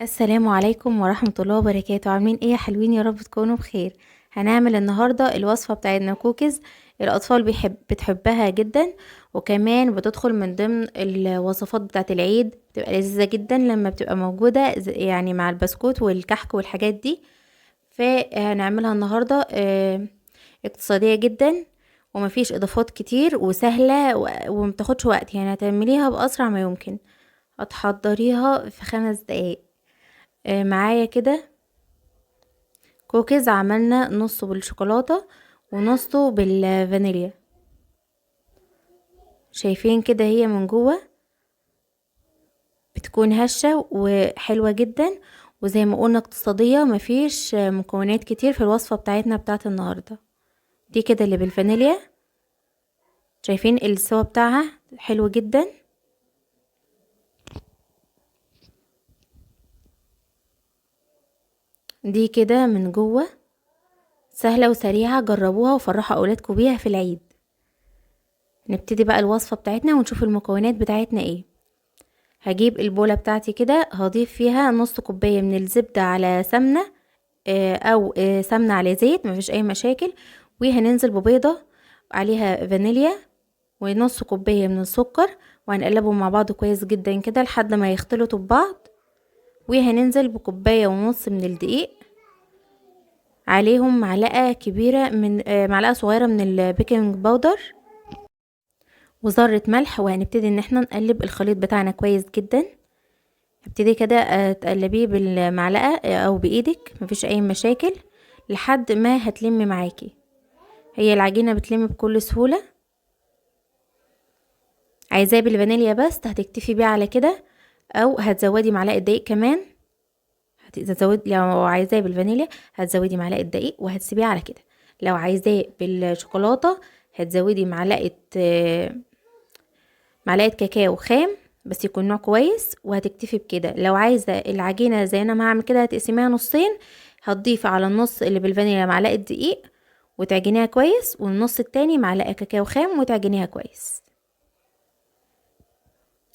السلام عليكم ورحمة الله وبركاته. عاملين ايه يا حلوين؟ يا رب تكونوا بخير. هنعمل النهاردة الوصفة بتاعتنا كوكيز. الأطفال بتحبها جدا، وكمان بتدخل من ضمن الوصفات بتاعت العيد. بتبقى لذيذة جدا لما بتبقى موجودة يعني مع البسكوت والكحك والحاجات دي. فهنعملها النهاردة اقتصادية جدا، ومفيش إضافات كتير، وسهلة ومتاخدش وقت. يعني هتعمليها بأسرع ما يمكن. هتحضريها في 5 دقايق. معايا كده كوكيز، عملنا نصه بالشوكولاتة ونصه بالفانيليا. شايفين كده هي من جوه بتكون هشة وحلوة جدا، وزي ما قلنا اقتصادية، مفيش مكونات كتير في الوصفة بتاعتنا بتاعت النهاردة. دي كده اللي بالفانيليا. شايفين السوا بتاعها حلو جدا. دي كده من جوه سهلة وسريعة، جربوها وفرحوا اولادكم بيها في العيد. نبتدي بقى الوصفة بتاعتنا ونشوف المكونات بتاعتنا ايه. هجيب البولة بتاعتي كده، هضيف فيها نص كوباية من الزبدة على سمنة، او سمنة على زيت، مفيش اي مشاكل. وهننزل ببيضة عليها فانيليا، ونص كوباية من السكر، وهنقلبهم مع بعض كويس جدا كده لحد ما يختلطوا ببعض. وهننزل بكوباية ونص من الدقيق، عليهم معلقة كبيرة من معلقة صغيرة من البيكنج باودر، وذرة ملح. وهنبتدي ان احنا نقلب الخليط بتاعنا كويس جدا. هبتدي كده تقلبيه بالمعلقة او بايدك، مفيش اي مشاكل، لحد ما هتلم معاكي. هي العجينة بتلم بكل سهولة. عايزاه بالفانيليا بس هتكتفي بيه على كده، او هتزودي معلقة دقيق كمان. لو عايزاه بالفانيليا هتزودي معلقة دقيق وهتسيبيه على كده. لو عايزاه بالشوكولاتة هتزودي معلقة كاكاو خام، بس يكون نوع كويس، وهتكتفي بكده. لو عايزة العجينة زي انا ما هعمل كده هتقسميها نصين، هتضيفي على النص اللي بالفانيليا معلقة دقيق وتعجنيها كويس، والنص التاني معلقة كاكاو خام وتعجنيها كويس.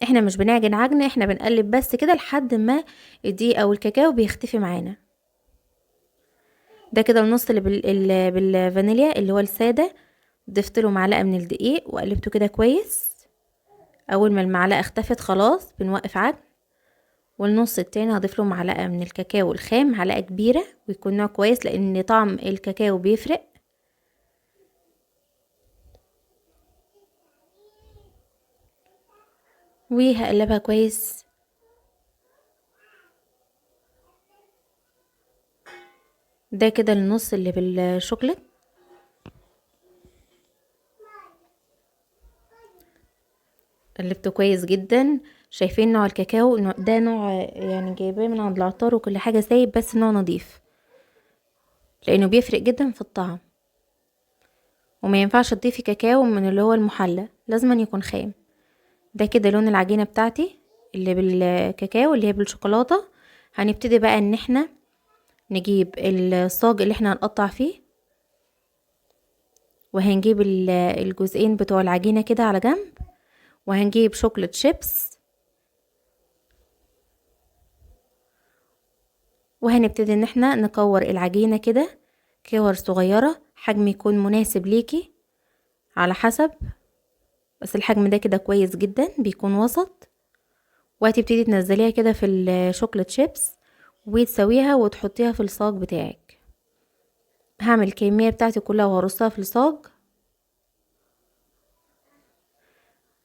احنا مش بنعجن عجن، احنا بنقلب بس كده لحد ما الدقيق او الكاكاو بيختفي معانا. ده كده النص اللي بالفانيليا اللي هو السادة. ضفت له معلقة من الدقيق وقلبته كده كويس. اول ما المعلقة اختفت خلاص بنوقف عجن. والنص التاني هضيف له معلقة من الكاكاو الخام، معلقة كبيرة، ويكون نوع كويس لان طعم الكاكاو بيفرق. وهقلبها كويس. ده كده النص اللي بالشوكليت. قلبته كويس جدا. شايفين نوع الكاكاو؟ ده نوع يعني جايباه من عند العطار وكل حاجة سايب، بس نوع نظيف لانه بيفرق جدا في الطعم. وما ينفعش تضيفي كاكاو من اللي هو المحلى، لازم يكون خام. ده كده لون العجينة بتاعتي اللي بالكاكاو اللي هي بالشوكولاتة. هنبتدي بقى ان احنا نجيب الصاج اللي احنا هنقطع فيه، وهنجيب الجزئين بتوع العجينة كده على جنب، وهنجيب شوكولات شيبس، وهنبتدي ان احنا نكور العجينة كده كور صغيرة، حجم يكون مناسب ليكي على حسب، بس الحجم ده كده كويس جدا، بيكون وسط. وهتبتدي تنزليها كده في الشوكولات شيبس وتسويها وتحطيها في الصاج بتاعك. هعمل الكمية بتاعتي كلها وهرصها في الصاج.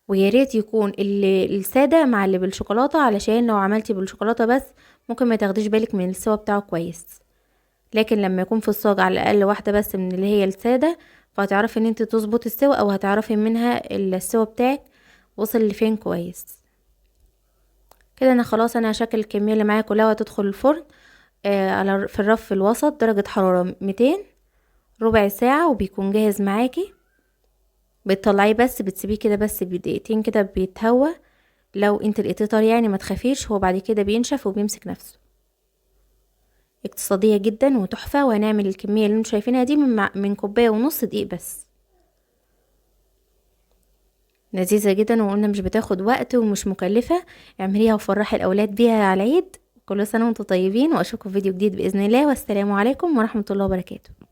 ويا ريت يكون السادة مع اللي بالشوكولاتة، علشان لو عملتي بالشوكولاتة بس ممكن ما تاخديش بالك من السوا بتاعه كويس. لكن لما يكون في الصاج على الاقل واحدة بس من اللي هي السادة، فهتعرفي ان انت تظبطي السوا، او هتعرفي منها السوا بتاعك وصل لفين كويس. كده انا خلاص، انا هشكل الكمية اللي معايا كلها وهتدخل الفرن على في الرف الوسط درجة حرارة 200 ربع ساعة، وبيكون جاهز معاكي. بتطلعيه بس بتسيبيه كده بس بدقيقتين كده بيتهوى. لو انت لقيتيه طري يعني ما تخافيش، هو بعد كده بينشف وبيمسك نفسه. اقتصادية جدا وتحفة. وهنعمل الكمية اللي انتوا شايفينها دي من كوباية ونص دقيق بس. لذيذة جدا، وقلنا مش بتاخد وقت ومش مكلفة. اعمليها وفرحي الاولاد بيها على العيد، كل سنة وانتم طيبين، واشوفكم في فيديو جديد بإذن الله، والسلام عليكم ورحمة الله وبركاته.